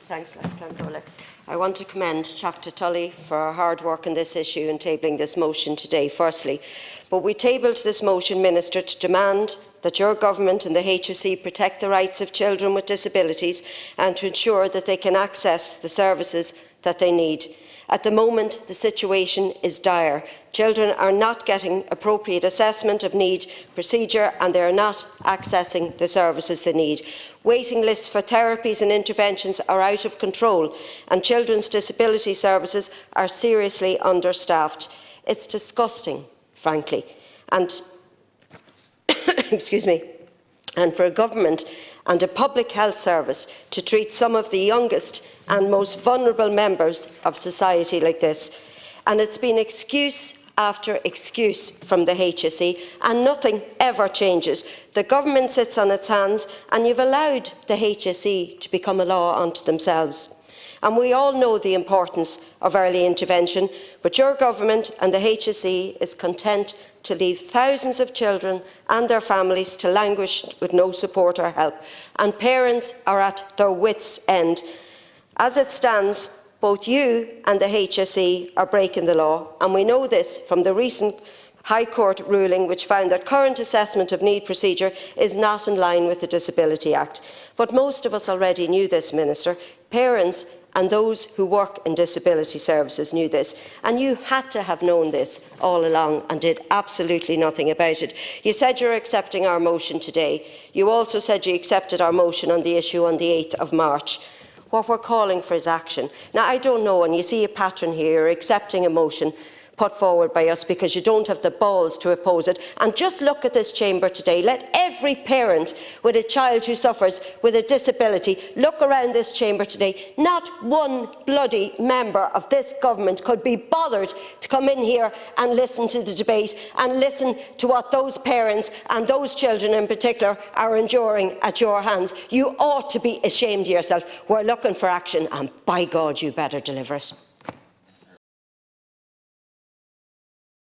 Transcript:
Thanks, Les Clangola. I want to commend Chapter Tully for our hard work on this issue in tabling this motion today, firstly. But we tabled this motion, Minister, to demand that your government and the HSE protect the rights of children with disabilities and to ensure that they can access the services that they need. At the moment, the situation is dire. Children are not getting appropriate assessment of need procedure and they are not accessing the services they need. Waiting lists for therapies and interventions are out of control and children's disability services are seriously understaffed. It's disgusting, frankly. And excuse me, and for a government and a public health service to treat some of the youngest and most vulnerable members of society like this. And it's been excuse after excuse from the HSE and nothing ever changes. The government sits on its hands and you've allowed the HSE to become a law unto themselves. And we all know the importance of early intervention, but your government and the HSE is content to leave thousands of children and their families to languish with no support or help, and parents are at their wits' end. As it stands, both you and the HSE are breaking the law, and we know this from the recent High Court ruling which found that current assessment of need procedure is not in line with the Disability Act. But most of us already knew this, Minister. Parents and those who work in disability services knew this, and you had to have known this all along and did absolutely nothing about it. You said you're accepting our motion today. You also said you accepted our motion on the issue on the 8th of March. What we're calling for is action. Now, I don't know, and you see a pattern here, you're accepting a motion put forward by us because you don't have the balls to oppose it. And just look at this chamber today. Let every parent with a child who suffers with a disability look around this chamber today. Not one bloody member of this government could be bothered to come in here and listen to the debate and listen to what those parents and those children in particular are enduring at your hands. You ought to be ashamed of yourself. We're looking for action and by God you better deliver it.